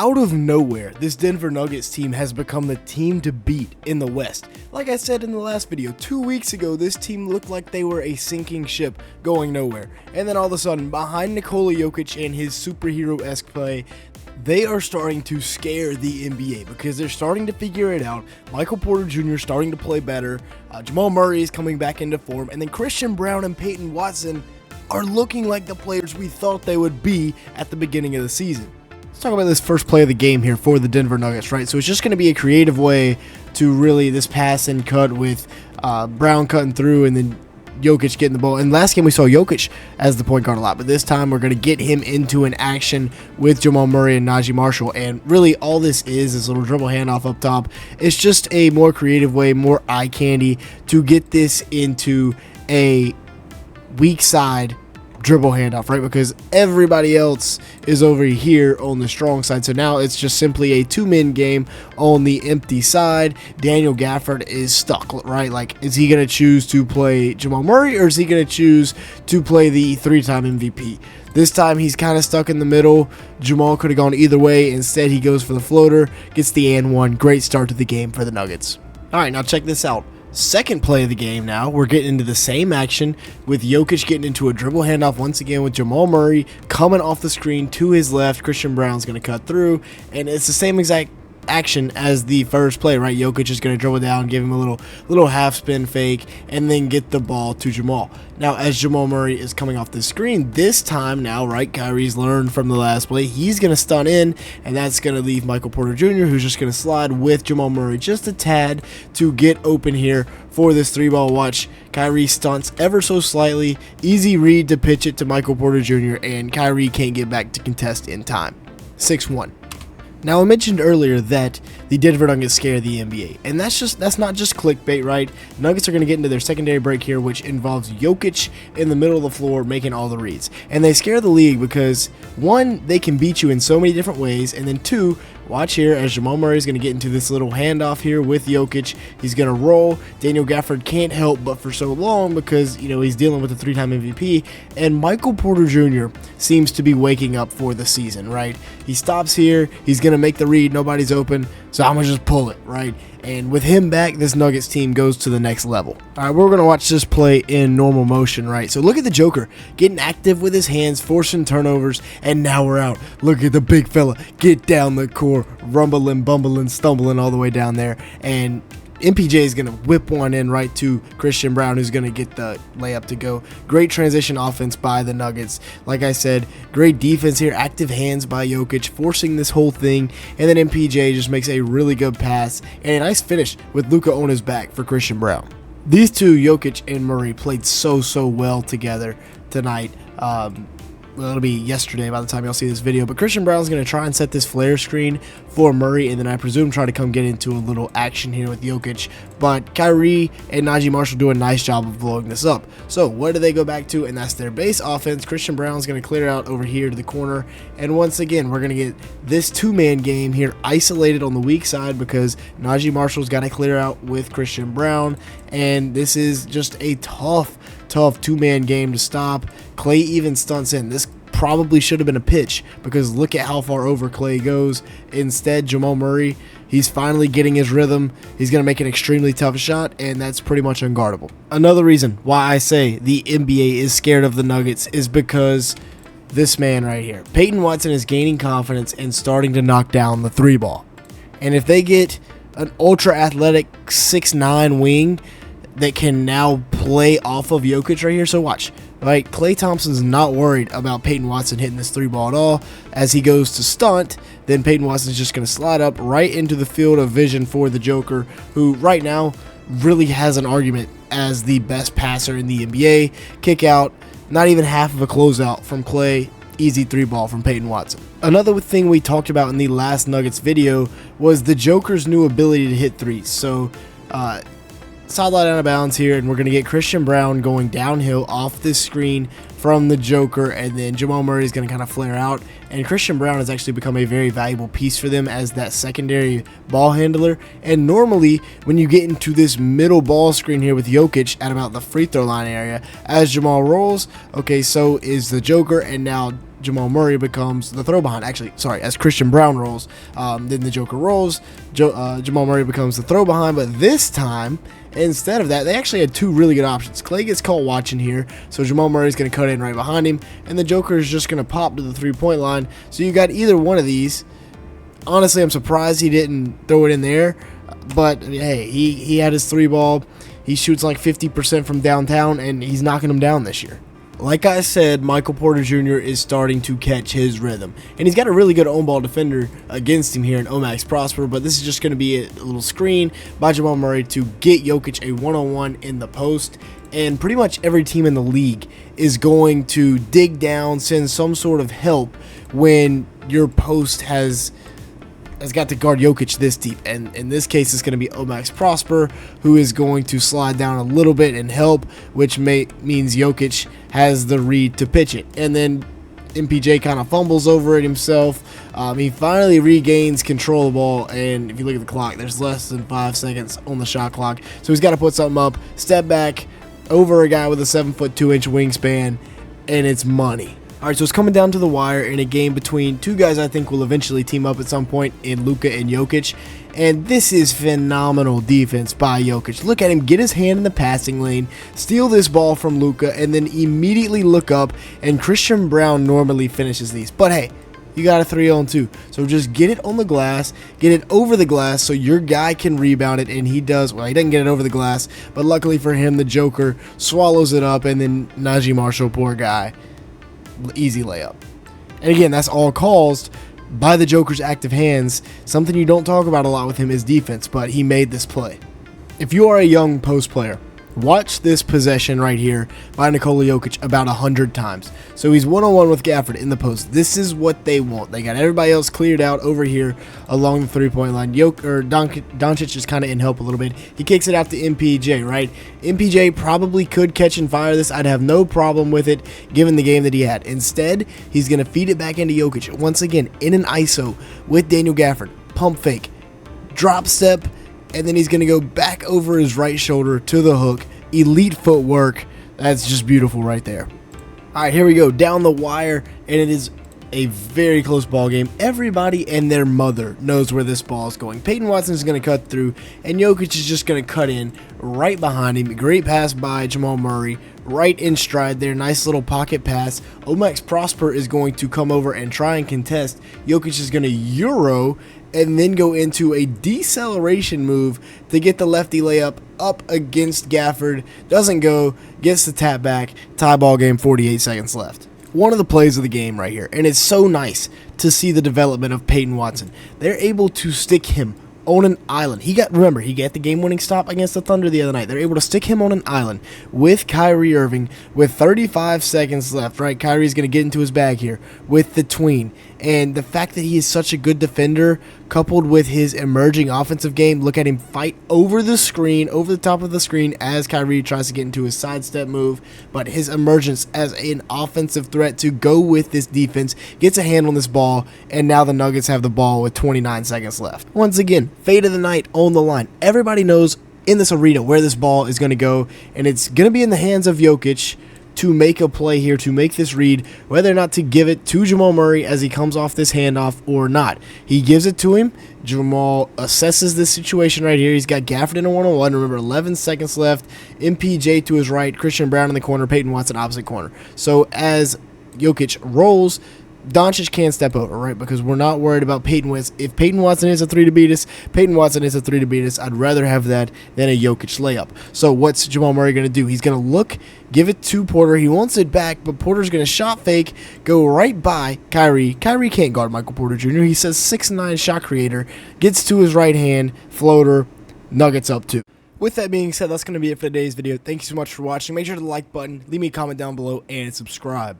Out of nowhere, this Denver Nuggets team has become the team to beat in the West. Like I said in the last video, 2 weeks ago, this team looked like they were a sinking ship going nowhere. And then all of a sudden, behind Nikola Jokic and his superhero-esque play, they are starting to scare the NBA because they're starting to figure it out. Michael Porter Jr. starting to play better. Jamal Murray is coming back into form. And then Christian Braun and Payton Watson are looking like the players we thought they would be at the beginning of the season. Let's talk about this first play of the game here for the Denver Nuggets, right? So it's just going to be a creative way to really this pass and cut with Braun cutting through and then Jokic getting the ball. And last game we saw Jokic as the point guard a lot, but this time we're going to get him into an action with Jamal Murray and Najee Marshall. And really all this is this little dribble handoff up top. It's just a more creative way, more eye candy to get this into a weak side dribble handoff, right? Because everybody else is over here on the strong side. So now it's just simply a two-man game on the empty side. Daniel Gafford is stuck, right? Like, is he going to choose to play Jamal Murray or is he going to choose to play the three-time MVP? This time he's kind of stuck in the middle. Jamal could have gone either way. Instead, he goes for the floater, gets the and one. Great start to the game for the Nuggets. All right, now check this out. Second play of the game now, we're getting into the same action with Jokic getting into a dribble handoff once again with Jamal Murray coming off the screen to his left. Christian Braun's going to cut through, and it's the same exact action as the first play, right? Jokic is going to dribble down, give him a little half spin fake, and then get the ball to Jamal. Now, as Jamal Murray is coming off the screen, this time now, right, Kyrie's learned from the last play. He's going to stun in, and that's going to leave Michael Porter Jr., who's just going to slide with Jamal Murray just a tad to get open here for this three-ball. Watch, Kyrie stunts ever so slightly. Easy read to pitch it to Michael Porter Jr., and Kyrie can't get back to contest in time. 6-1. Now, I mentioned earlier that the Denver Nuggets scare the NBA, and that's not just clickbait, right? Nuggets are going to get into their secondary break here, which involves Jokic in the middle of the floor making all the reads. And they scare the league because, one, they can beat you in so many different ways, and then two, watch here as Jamal Murray is going to get into this little handoff here with Jokic. He's going to roll. Daniel Gafford can't help but for so long because, you know, he's dealing with the three-time MVP. And Michael Porter Jr. seems to be waking up for the season, right? He stops here. He's going to make the read. Nobody's open. So I'm going to just pull it, right? And with him back, this Nuggets team goes to the next level. All right, we're going to watch this play in normal motion, right? So look at the Joker getting active with his hands, forcing turnovers, and now we're out. Look at the big fella get down the court, rumbling, bumbling, stumbling all the way down there. And MPJ is going to whip one in right to Christian Braun, who's going to get the layup to go. Great transition offense by the Nuggets. Like I said, great defense here. Active hands by Jokic, forcing this whole thing. And then MPJ just makes a really good pass. And a nice finish with Luka on his back for Christian Braun. These two, Jokic and Murray, played so well together tonight. Well, it'll be yesterday by the time y'all see this video, but Christian Braun's going to try and set this flare screen for Murray, and then I presume try to come get into a little action here with Jokic, but Kyrie and Najee Marshall do a nice job of blowing this up. So what do they go back to? And that's their base offense. Christian Braun's going to clear out over here to the corner, and once again, we're going to get this two-man game here isolated on the weak side because Najee Marshall's got to clear out with Christian Braun, and this is just a tough two-man game to stop. Clay even stunts in. This probably should have been a pitch because look at how far over Clay goes. Instead, Jamal Murray, he's finally getting his rhythm. He's going to make an extremely tough shot, and that's pretty much unguardable. Another reason why I say the NBA is scared of the Nuggets is because this man right here, Payton Watson, is gaining confidence and starting to knock down the three ball. And if they get an ultra-athletic 6'9" wing that can now play off of Jokic right here. So watch, right? Klay Thompson's not worried about Payton Watson hitting this three ball at all. As he goes to stunt, then Payton Watson's just going to slide up right into the field of vision for the Joker, who right now really has an argument as the best passer in the NBA. Kick out, not even half of a closeout from Klay. Easy three ball from Payton Watson. Another thing we talked about in the last Nuggets video was the Joker's new ability to hit threes. So, sideline out of bounds here, and we're going to get Christian Braun going downhill off this screen from the Joker, and then Jamal Murray is going to kind of flare out, and Christian Braun has actually become a very valuable piece for them as that secondary ball handler. And normally when you get into this middle ball screen here with Jokic at about the free throw line area, as Jamal rolls, okay, so is the Joker, and now Jamal Murray becomes the throw behind. Actually, sorry, as Christian Braun rolls, then the Joker rolls. Jamal Murray becomes the throw behind. But this time, instead of that, they actually had two really good options. Clay gets caught watching here, so Jamal Murray's going to cut in right behind him, and the Joker is just going to pop to the three-point line. So you got either one of these. Honestly, I'm surprised he didn't throw it in there, but hey, he had his three ball. He shoots like 50% from downtown, and he's knocking them down this year. Like I said, Michael Porter Jr. is starting to catch his rhythm, and he's got a really good on-ball defender against him here in Omax Prosper, but this is just going to be a little screen by Jamal Murray to get Jokic a one-on-one in the post, and pretty much every team in the league is going to dig down, send some sort of help when your post has got to guard Jokic this deep, and in this case it's going to be Omax Prosper, who is going to slide down a little bit and help, which means Jokic has the read to pitch it, and then MPJ kind of fumbles over it himself. He finally regains control of the ball, and if you look at the clock, there's less than 5 seconds on the shot clock, so he's got to put something up, step back over a guy with a 7'2" wingspan, and it's money. Alright, so it's coming down to the wire in a game between two guys I think will eventually team up at some point in Luka and Jokic. And this is phenomenal defense by Jokic. Look at him get his hand in the passing lane, steal this ball from Luka, and then immediately look up, and Christian Braun normally finishes these. But hey, you got a 3-on-2. So just get it on the glass, get it over the glass so your guy can rebound it, and he does. Well, he doesn't get it over the glass, but luckily for him, the Joker swallows it up, and then Najee Marshall, poor guy, easy layup. And again, that's all caused by the Joker's active hands. Something you don't talk about a lot with him is defense, but he made this play. If you are a young post player, watch this possession right here by Nikola Jokic about 100 times. So he's one-on-one with Gafford in the post. This is what they want. They got everybody else cleared out over here along the three-point line. Doncic is kind of in help a little bit. He kicks it out to MPJ, right? MPJ probably could catch and fire this. I'd have no problem with it given the game that he had. Instead, he's going to feed it back into Jokic. Once again, in an ISO with Daniel Gafford. Pump fake. Drop step. And then he's going to go back over his right shoulder to the hook. Elite footwork. That's just beautiful right there. All right, here we go. Down the wire, and it is a very close ball game. Everybody and their mother knows where this ball is going. Payton Watson is going to cut through, and Jokic is just going to cut in right behind him. Great pass by Jamal Murray. Right in stride there. Nice little pocket pass. Omax Prosper is going to come over and try and contest. Jokic is going to Euro and then go into a deceleration move to get the lefty layup up against Gafford. Doesn't go. Gets the tap back. Tie ball game, 48 seconds left. One of the plays of the game right here. And it's so nice to see the development of Payton Watson. They're able to stick him on an island. Remember, he got the game-winning stop against the Thunder the other night. They're able to stick him on an island with Kyrie Irving with 35 seconds left, right? Kyrie's going to get into his bag here with the tween. And the fact that he is such a good defender, coupled with his emerging offensive game, look at him fight over the screen, over the top of the screen as Kyrie tries to get into his sidestep move. But his emergence as an offensive threat to go with this defense, gets a hand on this ball, and now the Nuggets have the ball with 29 seconds left. Once again, fate of the night on the line. Everybody knows in this arena where this ball is going to go, and it's going to be in the hands of Jokic to make a play here, to make this read, whether or not to give it to Jamal Murray as he comes off this handoff or not. He gives it to him. Jamal assesses this situation right here. He's got Gafford in a one-on-one. Remember, 11 seconds left. MPJ to his right. Christian Braun in the corner. Payton Watson opposite corner. So as Jokic rolls, Doncic can't step over, right? Because we're not worried about Payton Watson. If Payton Watson is a three to beat us, Payton Watson is a three to beat us. I'd rather have that than a Jokic layup. So what's Jamal Murray going to do? He's going to look, give it to Porter. He wants it back, but Porter's going to shot fake, go right by Kyrie. Kyrie can't guard Michael Porter Jr. He says 6'9" shot creator, gets to his right hand, floater, Nuggets up 2. With that being said, that's going to be it for today's video. Thank you so much for watching. Make sure to like button, leave me a comment down below, and subscribe.